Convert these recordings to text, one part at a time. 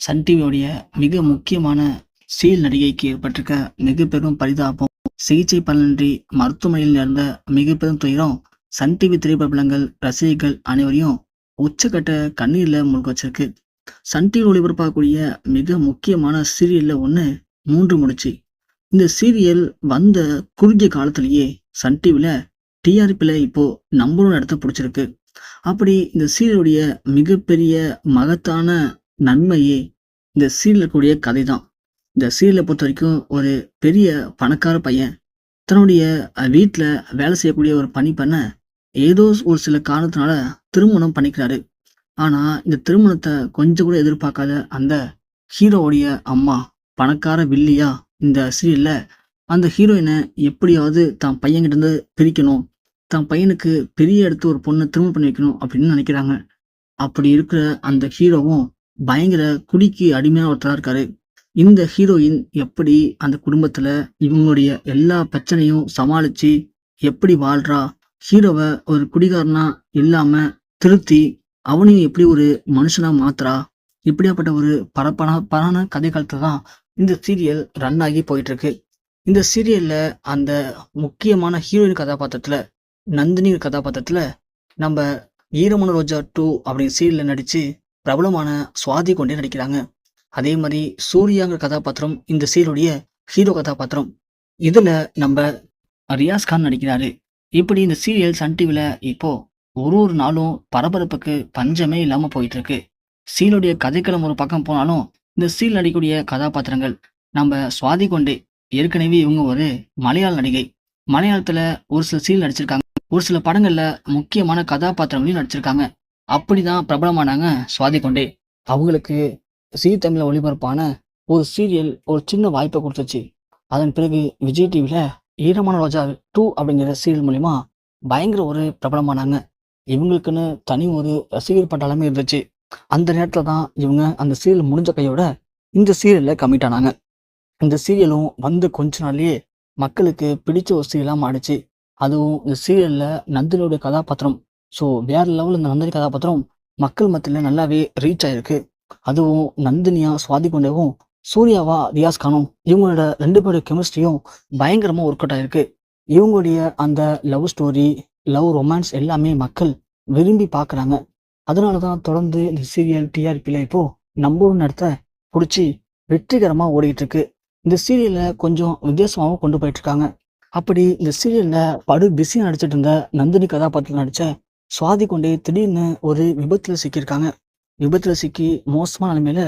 Sun டிவியோடைய மிக முக்கியமான serial நடிகைக்கு ஏற்பட்டிருக்க மிக பெரும் பரிதாபம், சிகிச்சை பலனின்றி மருத்துவமனையில் நேர்ந்த மிக பெரும் துயரம் சன் டிவி திரைப்பிரபலங்கள், ரசிகர்கள் அனைவரையும் உச்சக்கட்ட கண்ணீர்ல மூழ்க வச்சிருக்கு. சன் டிவி ஒளிபரப்பாகக்கூடிய மிக முக்கியமான சீரியல்ல ஒண்ணு மூன்று முடிச்சு. இந்த சீரியல் வந்த குறுகிய காலத்திலேயே சன் டிவில டிஆர்பில இப்போ நம்பர் ஒன் இடத்த பிடிச்சிருக்கு. அப்படி இந்த சீரியலுடைய மிகப்பெரிய மகத்தான நன்மையே இந்த சீரியல் இருக்கக்கூடிய கதை தான். இந்த சீரியலை பொறுத்த வரைக்கும் ஒரு பெரிய பணக்கார பையன் தன்னுடைய வீட்டில் வேலை செய்யக்கூடிய ஒரு பணிப்பெண்ண ஏதோ ஒரு சில காரணத்தினால திருமணம் பண்ணிக்கிறாரு. ஆனா இந்த திருமணத்தை கொஞ்சம் கூட எதிர்பார்க்காத அந்த ஹீரோவுடைய அம்மா பணக்கார வில்லியா இந்த சீரியல்ல அந்த ஹீரோயினை எப்படியாவது தான் பையன்கிட்ட இருந்து பிரிக்கணும், தான் பையனுக்கு பெரிய இடத்து ஒரு பொண்ணை திருமணம் பண்ணி வைக்கணும் அப்படின்னு நினைக்கிறாங்க. அப்படி இருக்கிற அந்த ஹீரோவும் பயங்கர குடிக்கு அடிமையான ஒருத்தரா இருக்காரு. இந்த ஹீரோயின் எப்படி அந்த குடும்பத்துல இவங்களுடைய எல்லா பிரச்சனையும் சமாளிச்சு எப்படி வாழ்றா, ஹீரோவை ஒரு குடிகாரனா இல்லாம திருத்தி அவனையும் எப்படி ஒரு மனுஷனா மாத்துறா, இப்படியாப்பட்ட ஒரு பரபரப்பான கதை காலத்துல தான் இந்த சீரியல் ரன் ஆகி போயிட்டு இருக்கு. இந்த சீரியல்ல அந்த முக்கியமான ஹீரோயின் கதாபாத்திரத்துல நந்தினி கதாபாத்திரத்துல நம்ம ஈரமான ரோஜா 2 அப்படிங்கிற சீரியல்ல நடிச்சு பிரபலமான சுவாதி கொண்டே நடிக்கிறாங்க. அதே மாதிரி சூர்யாங்கிற கதாபாத்திரம் இந்த சீரியலுடைய ஹீரோ கதாபாத்திரம். இதுல நம்ம ரியாஸ் கான் நடிக்கிறாரு. இப்படி இந்த சீரியல் சன் டிவில இப்போ ஒரு நாளும் பரபரப்புக்கு பஞ்சமே இல்லாம போயிட்டு இருக்கு. சீரியலுடைய கதைக்களம் ஒரு பக்கம் போனாலும் இந்த சீரியல் நடிக்கக்கூடிய கதாபாத்திரங்கள் நம்ம சுவாதி கொண்டே ஏற்கனவே இவங்க ஒரு மலையாள நடிகை. மலையாளத்துல ஒரு சில சீரியல் நடிச்சிருக்காங்க, ஒரு சில படங்கள்ல முக்கியமான கதாபாத்திரங்களையும் நடிச்சிருக்காங்க. அப்படிதான் பிரபலமானாங்க சுவாதி கொண்டே. அவங்களுக்கு ஜீ தமிழ்ல ஒளிபரப்பான ஒரு சீரியல் ஒரு சின்ன வாய்ப்பை கொடுத்துச்சு. அதன் பிறகு விஜய் டிவில ஈரமான ரோஜா 2 அப்படிங்கிற சீரியல் மூலியமா பயங்கர ஒரு பிரபலமானாங்க. இவங்களுக்குன்னு தனி ஒரு ரசிகர் பட்டாளமே இருந்துச்சு. அந்த நேரத்துல தான் இவங்க அந்த சீரியல் முடிஞ்ச கையோட இந்த சீரியல்ல கமிட் ஆனாங்க. இந்த சீரியலும் வந்து கொஞ்ச நாள்லயே மக்களுக்கு பிடிச்ச ஒரு சீரியலா மாறிடுச்சு. அதுவும் இந்த சீரியல்ல நந்தினியோட கதாபாத்திரம் வேற லெவல். இந்த நந்தினி கதாபாத்திரம் மக்கள் மத்தியில நல்லாவே ரீச் ஆயிருக்கு. அதுவும் நந்தினியா சுவாதி கொண்டேவும் சூர்யாவா ரியாஸ் கானும் இவங்களோட 2 பேரோட கெமிஸ்ட்ரியும் பயங்கரமா ஒர்க் அவுட் ஆயிருக்கு. இவங்களுடைய அந்த லவ் ஸ்டோரி, லவ் ரொமான்ஸ் எல்லாமே மக்கள் விரும்பி பாக்குறாங்க. அதனாலதான் தொடர்ந்து இந்த சீரியல் டிஆர்பில இப்போ நம்பர் ஒன் இடத்த பிடிச்சி வெற்றிகரமா ஓடிட்டு இருக்கு. இந்த சீரியல்ல கொஞ்சம் வித்தியாசமாகவும் கொண்டு போயிட்டு இருக்காங்க. அப்படி இந்த சீரியல்ல படு பிஸியா நடிச்சிட்டு இருந்த நந்தினி கதாபாத்திரம் நடிச்ச சுவாதி கொண்டே திடீர்னு ஒரு விபத்துல சிக்கியிருக்காங்க. விபத்துல சிக்கி மோசமான நிலைமையில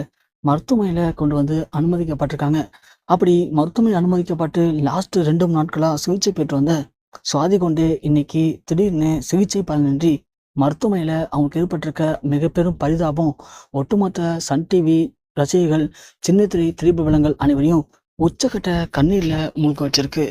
மருத்துவமனையில கொண்டு வந்து அனுமதிக்கப்பட்டிருக்காங்க. அப்படி மருத்துவமனையில் அனுமதிக்கப்பட்டு லாஸ்ட் 2 நாட்களா சிகிச்சை பெற்று வந்த சுவாதி கொண்டே இன்னைக்கு திடீர்னு சிகிச்சை பலனின்றி மருத்துவமனையில அவங்களுக்கு ஏற்பட்டிருக்க மிக பெரும் பரிதாபம் ஒட்டுமொத்த சன் டிவி ரசிகர்கள், சின்ன திரை திரைப்பிரபலங்கள் அனைவரையும் உச்சக்கட்ட கண்ணீர்ல மூழ்க வச்சிருக்கு.